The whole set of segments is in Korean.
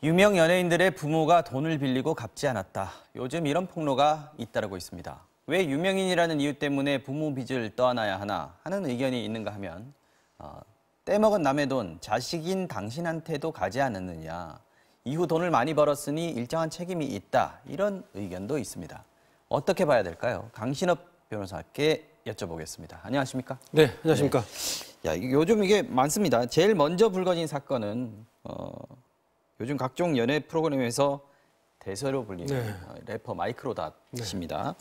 유명 연예인들의 부모가 돈을 빌리고 갚지 않았다. 요즘 이런 폭로가 잇따르고 있습니다. 왜 유명인이라는 이유 때문에 부모 빚을 떠안아야 하나 하는 의견이 있는가 하면 떼먹은 남의 돈 자식인 당신한테도 가지 않았느냐. 이후 돈을 많이 벌었으니 일정한 책임이 있다. 이런 의견도 있습니다. 어떻게 봐야 될까요? 강신업 변호사께 여쭤보겠습니다. 안녕하십니까? 네, 안녕하십니까? 네. 야, 요즘 이게 많습니다. 제일 먼저 불거진 사건은 요즘 각종 연예 프로그램에서 대세로 불리는 래퍼 마이크로닷입니다.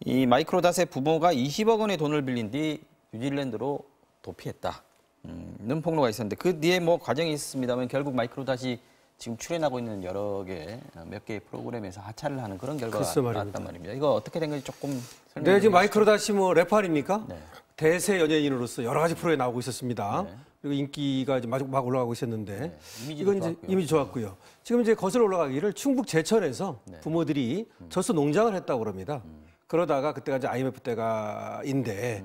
이 마이크로닷의 부모가 20억 원의 돈을 빌린 뒤 뉴질랜드로 도피했다는 폭로가 있었는데 그 뒤에 뭐 과정이 있었습니다만 결국 마이크로닷이 지금 출연하고 있는 몇 개의 프로그램에서 하차를 하는 그런 결과가 나왔단 말입니다. 이거 어떻게 된 건지 조금 설명해 주시죠. 네, 지금 마이크로닷이 뭐 래퍼 아닙니까? 네. 대세 연예인으로서 여러 가지 프로에 나오고 있었습니다. 네. 그리고 인기가 이제 막 올라가고 있었는데 이미지도 이건 이제 좋았고요. 이미지 좋았고요. 지금 이제 거슬러 올라가기를 충북 제천에서 부모들이 젖소 농장을 했다고 그럽니다. 그러다가 그때가 이제 IMF 때가인데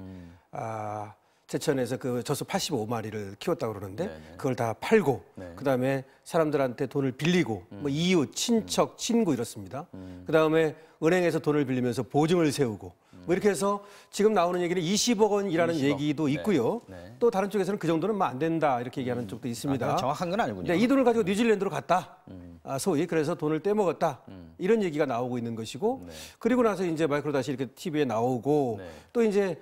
제천에서 그 젖소 85마리를 키웠다고 그러는데 그걸 다 팔고 그다음에 사람들한테 돈을 빌리고 뭐 이웃, 친척, 친구 이렇습니다. 그다음에 은행에서 돈을 빌리면서 보증을 세우고 뭐 이렇게 해서 지금 나오는 얘기는 20억 원이라는 20억. 얘기도 있고요. 또 다른 쪽에서는 그 정도는 뭐 안 된다 이렇게 얘기하는 쪽도 있습니다. 정확한 건 아니군요. 네, 이 돈을 가지고 뉴질랜드로 갔다. 소위 그래서 돈을 떼먹었다. 이런 얘기가 나오고 있는 것이고 그리고 나서 이제 마이크로닷이 이렇게 TV에 나오고 또 이제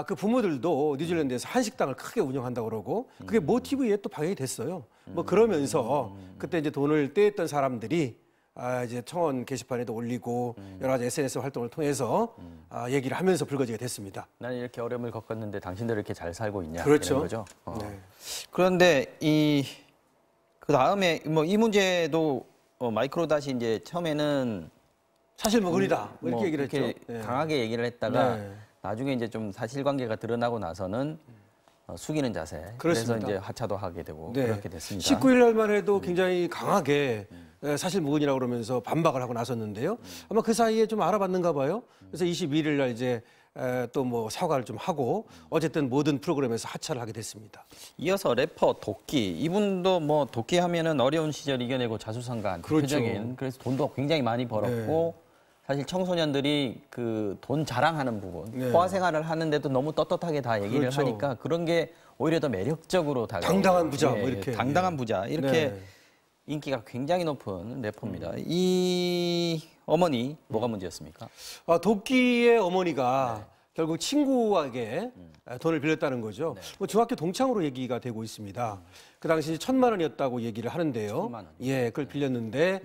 그 부모들도 뉴질랜드에서 한식당을 크게 운영한다고 그러고 그게 모 TV에 또 방영이 됐어요. 뭐 그러면서 그때 이제 돈을 떼었던 사람들이 이제 청원 게시판에도 올리고 여러 가지 SNS 활동을 통해서 얘기를 하면서 불거지게 됐습니다. 나는 이렇게 어려움을 겪었는데 당신들 이렇게 잘 살고 있냐 그렇죠. 이런 거죠. 네. 그런데 그 다음에 뭐 이 문제도 마이크로닷이 이제 처음에는 사실무근이다 뭐 이렇게 얘기를 이렇게 했죠. 강하게 얘기를 했다가 나중에 이제 좀 사실관계가 드러나고 나서는 숙이는 자세. 그렇습니다. 그래서 이제 하차도 하게 되고 그렇게 됐습니다. 19일 날만 해도 굉장히 강하게 사실무근이라고 그러면서 반박을 하고 나섰는데요. 아마 그 사이에 좀 알아봤는가 봐요. 그래서 21일 날 이제 또 뭐 사과를 좀 하고 어쨌든 모든 프로그램에서 하차를 하게 됐습니다. 이어서 래퍼 도끼. 이분도 뭐 도끼 하면은 어려운 시절 이겨내고 자수성가한 대표적인. 그렇죠. 그래서 돈도 굉장히 많이 벌었고 사실 청소년들이 그 돈 자랑하는 부분, 포화 생활을 하는데도 너무 떳떳하게 다 얘기를 하니까 그런 게 오히려 더 매력적으로 다가오고 당당한 부자 뭐 이렇게 당당한 부자 이렇게 인기가 굉장히 높은 래퍼입니다. 이 어머니 뭐가 문제였습니까? 도끼의 어머니가 결국 친구에게 돈을 빌렸다는 거죠. 뭐 중학교 동창으로 얘기가 되고 있습니다. 그 당시 1,000만 원이었다고 얘기를 하는데요. 1,000만 원. 그걸 빌렸는데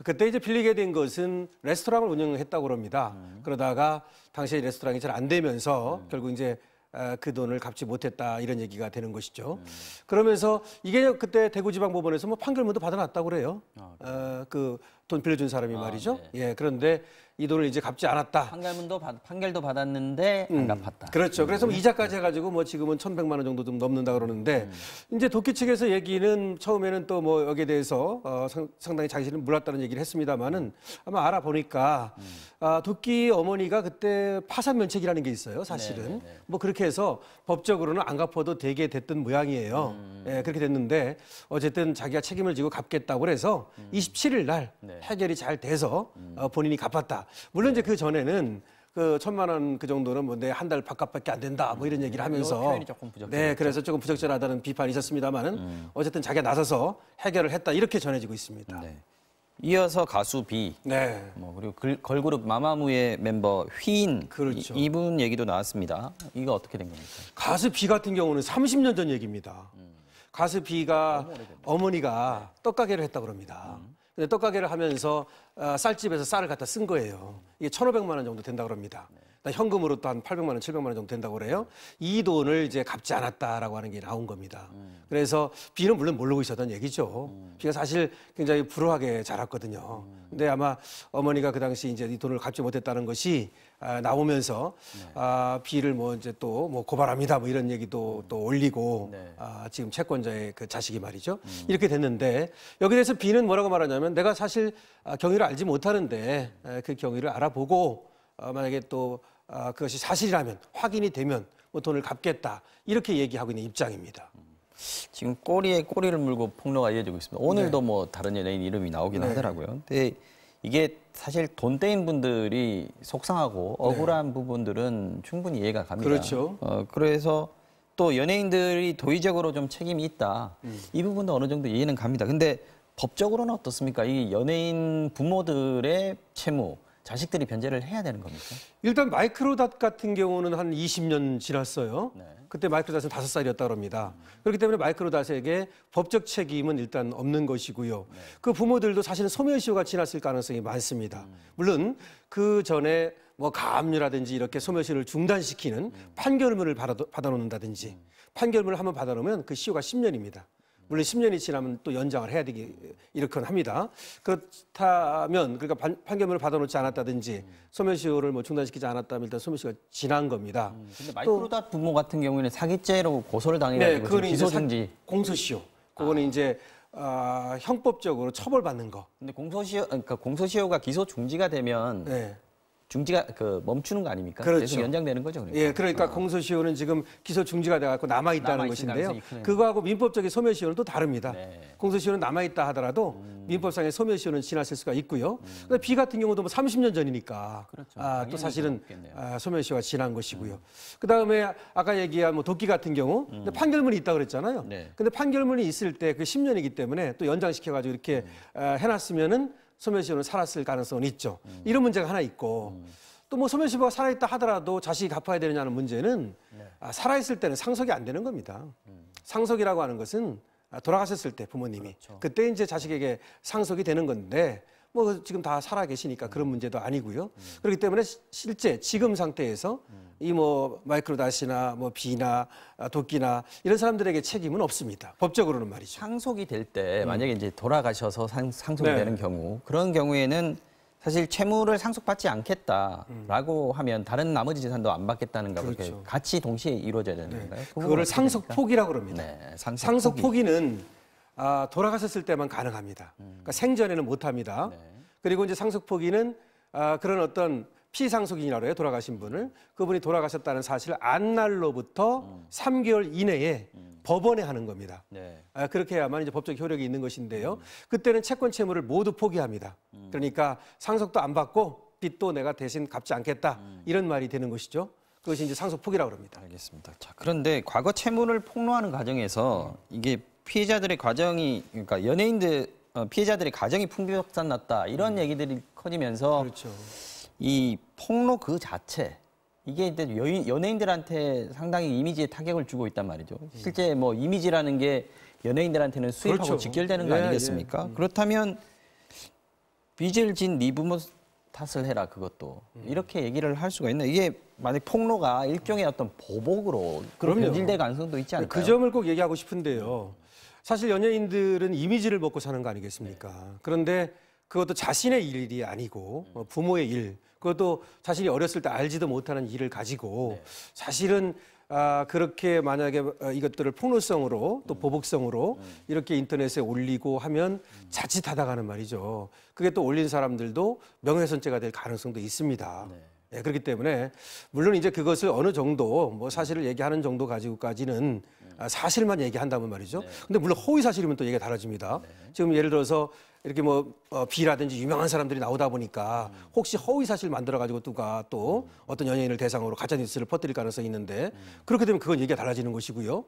그때 이제 빌리게 된 것은 레스토랑을 운영했다고 그럽니다. 그러다가 당시에 레스토랑이 잘 안 되면서 결국 이제 그 돈을 갚지 못했다 이런 얘기가 되는 것이죠. 그러면서 이게 그때 대구지방법원에서 뭐 판결문도 받아놨다고 그래요. 그 돈 빌려준 사람이 말이죠. 그런데 이 돈을 이제 갚지 않았다. 판결도 받았는데 안 갚았다. 그렇죠. 그래서 뭐 이자까지 해가지고 뭐 지금은 1,100만 원 정도 좀 넘는다 그러는데 이제 도끼 측에서 얘기는 처음에는 또 뭐 여기에 대해서 상당히 자신은 몰랐다는 얘기를 했습니다만은 아마 알아보니까 도끼 어머니가 그때 파산 면책이라는 게 있어요. 사실은 뭐 그렇게 해서 법적으로는 안 갚아도 되게 됐던 모양이에요. 그렇게 됐는데 어쨌든 자기가 책임을 지고 갚겠다고 그래서 27일 날 해결이 잘 돼서 본인이 갚았다. 물론 이제 그 전에는 그 1,000만 원 그 정도는 뭐 내 한 달 바깥밖에 안 된다 뭐 이런 얘기를 하면서 표현이 조금 부적절했죠. 그래서 조금 부적절하다는 비판이 있었습니다만은 어쨌든 자기가 나서서 해결을 했다 이렇게 전해지고 있습니다. 이어서 가수 비, 뭐 그리고 걸그룹 마마무의 멤버 휘인, 그렇죠. 이분 얘기도 나왔습니다. 이거 어떻게 된 겁니까? 가수 비 같은 경우는 30년 전 얘기입니다. 가수 비가 어머니가 떡가게를 했다고 그럽니다. 근데 떡가게를 하면서 쌀집에서 쌀을 갖다 쓴 거예요. 이게 1,500만 원 정도 된다고 그럽니다. 현금으로 또 한 800만 원, 700만 원 정도 된다고 그래요. 이 돈을 이제 갚지 않았다라고 하는 게 나온 겁니다. 그래서 비는 물론 모르고 있었던 얘기죠. 비가 사실 굉장히 불우하게 자랐거든요. 근데 아마 어머니가 그 당시 이제 이 돈을 갚지 못했다는 것이 나오면서 비를 뭐 이제 또 뭐 고발합니다 뭐 이런 얘기도 또 올리고 지금 채권자의 그 자식이 말이죠. 이렇게 됐는데 여기에 대해서 비는 뭐라고 말하냐면 내가 사실 경위를 알지 못하는데 그 경위를 알아보고 만약에 또 그것이 사실이라면 확인이 되면 뭐 돈을 갚겠다 이렇게 얘기하고 있는 입장입니다. 지금 꼬리에 꼬리를 물고 폭로가 이어지고 있습니다. 오늘도 네. 뭐 다른 연예인 이름이 나오긴 네. 하더라고요. 근데 이게 사실 돈 떼인 분들이 속상하고 억울한 부분들은 충분히 이해가 갑니다. 그렇죠. 그래서 또 연예인들이 도의적으로 좀 책임이 있다. 이 부분도 어느 정도 이해는 갑니다. 근데 법적으로는 어떻습니까? 이 연예인 부모들의 채무, 자식들이 변제를 해야 되는 겁니까? 일단 마이크로닷 같은 경우는 한 20년 지났어요. 네. 그때 마이크로닷은 5살이었다고 합니다. 그렇기 때문에 마이크로닷에게 법적 책임은 일단 없는 것이고요. 그 부모들도 사실은 소멸시효가 지났을 가능성이 많습니다. 물론 그 전에 뭐 가압류라든지 이렇게 소멸시효를 중단시키는 판결문을 받아놓는다든지 판결문을 한번 받아놓으면 그 시효가 10년입니다. 물론 10년이 지나면 또 연장을 해야 되기 이렇게 합니다. 그렇다면 그러니까 판결문을 받아놓지 않았다든지 소멸시효를 뭐 중단시키지 않았다면 일단 소멸시효가 지난 겁니다. 근데 마이크로닷 부모 같은 경우에는 사기죄로 고소를 당해가지고 그거는 기소 이제 중지. 공소시효. 그거는 이제 형법적으로 처벌받는 거. 근데 공소시효가 기소 중지가 되면 네. 중지가 멈추는 거 아닙니까? 그렇죠. 계속 연장되는 거죠. 그러니까. 예, 그러니까 공소시효는 지금 기소 중지가 돼갖고 남아있다는 남아있을 것인데요. 가능성이 크네요. 그거하고 민법적인 소멸시효는 또 다릅니다. 네. 공소시효는 남아있다 하더라도 민법상의 소멸시효는 지났을 수가 있고요. 근데 비 같은 경우도 뭐 30년 전이니까 그렇죠. 또 당연히 사실은 없겠네요. 소멸시효가 지난 것이고요. 그다음에 아까 얘기한 뭐 도끼 같은 경우 근데 판결문이 있다 그랬잖아요. 네. 근데 판결문이 있을 때 그 10년이기 때문에 또 연장시켜가지고 이렇게 해놨으면은 소멸시효는 살았을 가능성은 있죠. 이런 문제가 하나 있고. 또 뭐 소멸시효가 살아있다 하더라도 자식이 갚아야 되느냐는 문제는 살아있을 때는 상속이 안 되는 겁니다. 상속이라고 하는 것은 돌아가셨을 때 부모님이 그렇죠. 그때 이제 자식에게 상속이 되는 건데 뭐 지금 다 살아 계시니까 그런 문제도 아니고요. 그렇기 때문에 실제 지금 상태에서 이 뭐 마이크로닷이나 뭐 비나 도끼나 이런 사람들에게 책임은 없습니다. 법적으로는 말이죠. 상속이 될 때 만약에 이제 돌아가셔서 상속이 네. 되는 경우 그런 경우에는 사실 채무를 상속받지 않겠다라고 하면 다른 나머지 재산도 안 받겠다는가 그렇게 그렇죠. 같이 동시에 이루어져야 되는 건가요? 그 부분은 그거를 어떻게 상속 됩니까? 포기라고 합니다. 네, 상속 포기는 돌아가셨을 때만 가능합니다. 그러니까 생전에는 못 합니다. 네. 그리고 이제 상속 포기는 그런 어떤 피상속인이라고 해요. 돌아가신 분을. 그분이 돌아가셨다는 사실을 안 날로부터 3개월 이내에 법원에 하는 겁니다. 네. 그렇게 해야만 이제 법적 효력이 있는 것인데요. 그때는 채권 채무를 모두 포기합니다. 그러니까 상속도 안 받고 빚도 내가 대신 갚지 않겠다. 이런 말이 되는 것이죠. 그것이 이제 상속 포기라고 합니다. 알겠습니다. 자, 그런데 과거 채무를 폭로하는 과정에서 이게 피해자들의 과정이 그러니까 연예인들 피해자들의 가정이 풍비박산 났다 이런 얘기들이 커지면서 그렇죠. 이 폭로 그 자체 이게 이제 연예인들한테 상당히 이미지에 타격을 주고 있단 말이죠. 실제 뭐 이미지라는 게 연예인들한테는 수입하고 그렇죠. 직결되는 거 예, 아니겠습니까? 그렇다면 빚을 진 네 부모 탓을 해라 그것도 이렇게 얘기를 할 수가 있나? 이게 만약 폭로가 일종의 어떤 보복으로 그럼요. 변질될 가능성도 있지 않을까요? 그 점을 꼭 얘기하고 싶은데요. 사실 연예인들은 이미지를 먹고 사는 거 아니겠습니까? 그런데 그것도 자신의 일이 아니고 부모의 일, 그것도 자신이 어렸을 때 알지도 못하는 일을 가지고 사실은 그렇게 만약에 이것들을 폭로성으로 또 보복성으로 이렇게 인터넷에 올리고 하면 자칫하다가는 말이죠. 그게 또 올린 사람들도 명예훼손죄가 될 가능성도 있습니다. 네, 그렇기 때문에 물론 이제 그것을 어느 정도 뭐 사실을 얘기하는 정도 가지고까지는 사실만 얘기한다면 말이죠. 근데 물론 허위 사실이면 또 얘기가 달라집니다. 지금 예를 들어서 이렇게 뭐 비라든지 유명한 사람들이 나오다 보니까 혹시 허위 사실 만들어가지고 누가 또 어떤 연예인을 대상으로 가짜 뉴스를 퍼뜨릴 가능성이 있는데 그렇게 되면 그건 얘기가 달라지는 것이고요.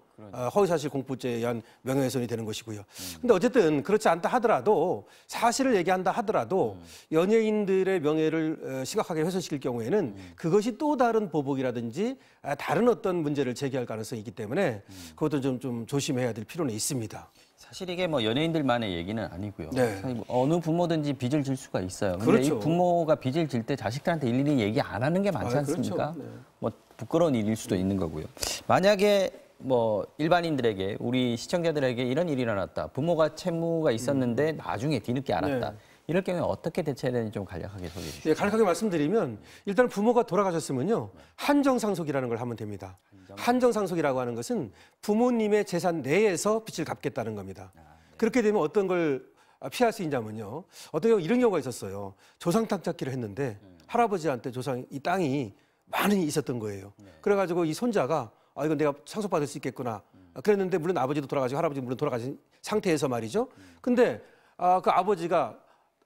허위 사실 공표죄에 의한 명예훼손이 되는 것이고요. 근데 어쨌든 그렇지 않다 하더라도 사실을 얘기한다 하더라도 연예인들의 명예를 심각하게 훼손시킬 경우에는 그것이 또 다른 보복이라든지 다른 어떤 문제를 제기할 가능성이 있기 때문에 그것도 좀 조심해야 될 필요는 있습니다. 사실 이게 뭐 연예인들만의 얘기는 아니고요. 네. 사실 뭐 어느 부모든지 빚을 질 수가 있어요. 근데 그렇죠. 이 부모가 빚을 질 때 자식들한테 일일이 얘기 안 하는 게 많지 않습니까? 그렇죠. 네. 뭐 부끄러운 일일 수도 있는 거고요. 만약에 뭐 일반인들에게 우리 시청자들에게 이런 일이 일어났다. 부모가 채무가 있었는데 나중에 뒤늦게 알았다. 네. 이럴 경우에 어떻게 대처해야 되는지 좀 간략하게 소개해 주시죠. 네, 간략하게 말씀드리면 일단 부모가 돌아가셨으면요. 한정상속이라는 걸 하면 됩니다. 한정상속이라고 하는 것은 부모님의 재산 내에서 빚을 갚겠다는 겁니다. 그렇게 되면 어떤 걸 피할 수 있냐면요. 어떤 경우 이런 경우가 있었어요. 조상 땅 찾기를 했는데 할아버지한테 이 땅이 많이 있었던 거예요. 그래가지고 이 손자가 이건 내가 상속받을 수 있겠구나 그랬는데 물론 아버지도 돌아가시고 할아버지도 물론 돌아가신 상태에서 말이죠. 근데 그 아버지가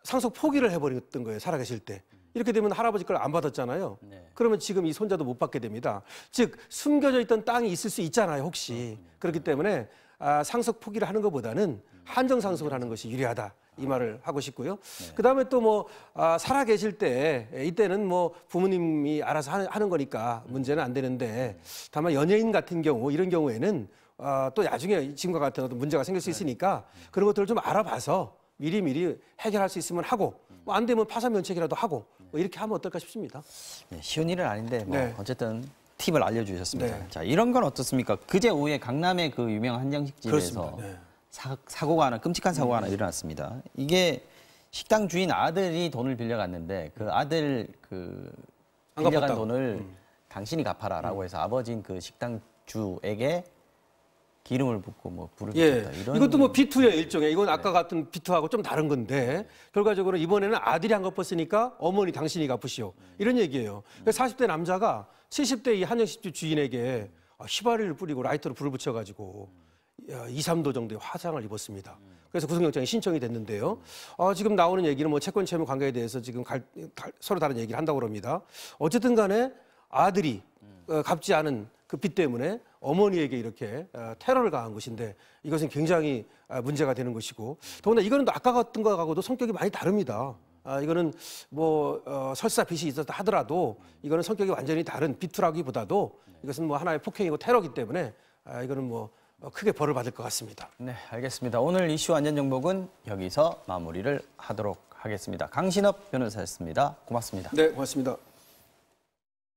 상속 포기를 해버렸던 거예요. 살아계실 때. 이렇게 되면 할아버지 걸 안 받았잖아요. 네. 그러면 지금 이 손자도 못 받게 됩니다. 즉 숨겨져 있던 땅이 있을 수 있잖아요. 혹시. 그렇기 때문에 상속 포기를 하는 것보다는 한정 상속을 하는 것이 유리하다. 이 말을 하고 싶고요. 그다음에 또 뭐 살아계실 때 이때는 뭐 부모님이 알아서 하는 거니까 문제는 안 되는데 다만 연예인 같은 경우 이런 경우에는 또 나중에 지금과 같은 어떤 문제가 생길 수 있으니까 그런 것들을 좀 알아봐서 미리미리 해결할 수 있으면 하고 뭐 안 되면 파산 면책이라도 하고 뭐 이렇게 하면 어떨까 싶습니다. 네, 쉬운 일은 아닌데 뭐 네. 어쨌든 팁을 알려주셨습니다. 네. 자, 이런 건 어떻습니까? 그제 오후에 강남의 그 유명 한정식집에서 그렇습니다. 네. 사고가 하나, 끔찍한 사고가 하나 일어났습니다. 이게 식당 주인 아들이 돈을 빌려갔는데 그 아들 안 빌려간 갚았다고. 돈을 당신이 갚아라라고 해서 아버지인 그 식당 주에게 기름을 붓고 뭐 불을 붙였다. 이런 이것도 뭐 비투예요, 일종의. 이건 아까 같은 비투하고 좀 다른 건데 결과적으로 이번에는 아들이 안 갚았으니까 어머니 당신이 갚으시오. 이런 얘기예요. 40대 남자가 70대 이 한정식집 주인에게 휘발유를 뿌리고 라이터로 불을 붙여가지고 2, 3도 정도의 화상을 입었습니다. 그래서 구속영장이 신청이 됐는데요. 지금 나오는 얘기는 뭐 채권 채무 관계에 대해서 지금 서로 다른 얘기를 한다고 합니다. 어쨌든 간에 아들이 갚지 않은 그 빚 때문에 어머니에게 이렇게 테러를 가한 것인데 이것은 굉장히 문제가 되는 것이고 더군다나 이거는 아까 같은 거하고도 성격이 많이 다릅니다. 이거는 뭐 설사 빚이 있었다 하더라도 이거는 성격이 완전히 다른 비투라기보다도 이것은 뭐 하나의 폭행이고 테러기 때문에 이거는 뭐 크게 벌을 받을 것 같습니다. 네, 알겠습니다. 오늘 이슈 안전정복은 여기서 마무리를 하도록 하겠습니다. 강신업 변호사였습니다. 고맙습니다. 네, 고맙습니다.